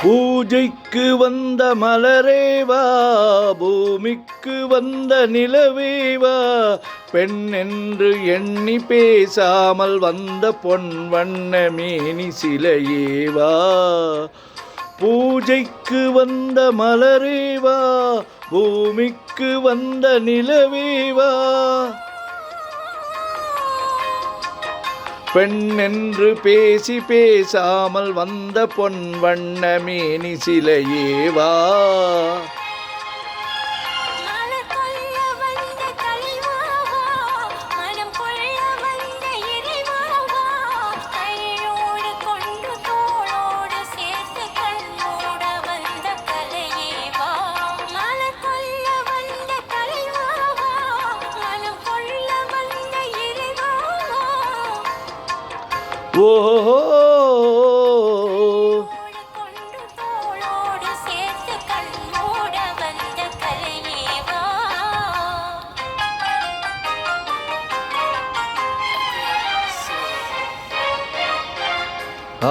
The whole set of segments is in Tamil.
பூஜைக்கு வந்த மலரேவா, பூமிக்கு வந்த நிலவேவா, பெண் என்று எண்ணி பேசாமல் வந்த பொன் வண்ண மேனி சிலையேவா. பூஜைக்கு வந்த மலரேவா, பூமிக்கு வந்த நிலவேவா, பெண் என்று பேசி பேசாமல் வந்த பொன் வண்ண மேனி சிலையேவா. ஓஹோ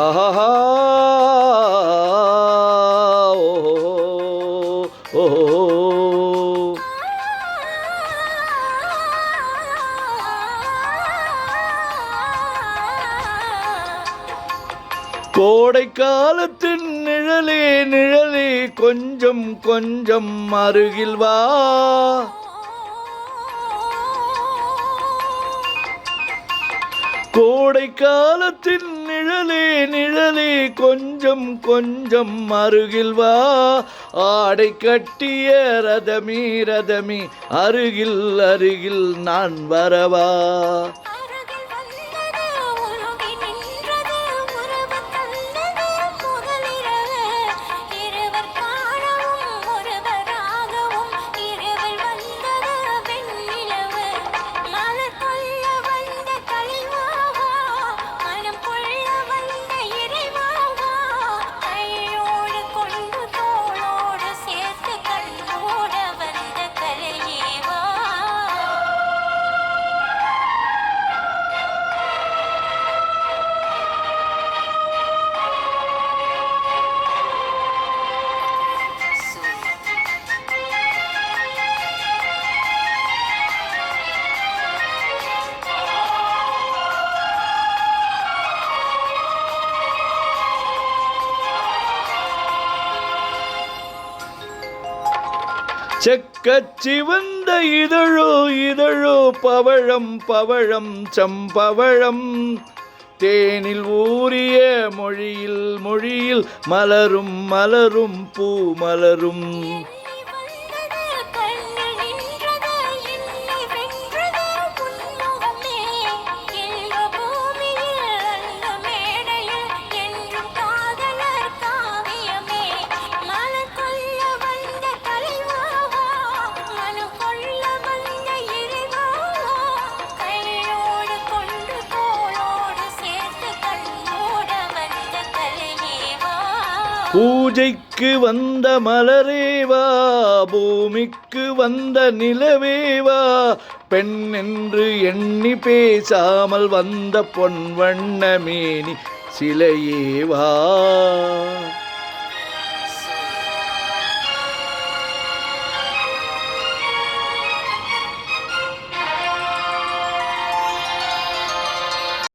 ஆஹா ஓ கோடை காலத்தின் நிழலே நிழலே கொஞ்சம் கொஞ்சம் அருகில் வா. கோடை காலத்தின் நிழலே நிழலே கொஞ்சம் கொஞ்சம் அருகில் வா. ஆடை கட்டிய ரதமே ரதமே அருகில் அருகில் நான் வரவா. செக்கச்சிவந்த இதழோ இதழோ பவழம் பவழம் சம்பவழம், தேனில் ஊறிய மொழியில் மொழியில் மலரும் மலரும் பூ மலரும். பூஜைக்கு வந்த மலரேவா, பூமிக்கு வந்த நிலவேவா, பெண் என்று எண்ணி பேசாமல் வந்த பொன் வண்ண மேனி சிலையேவா.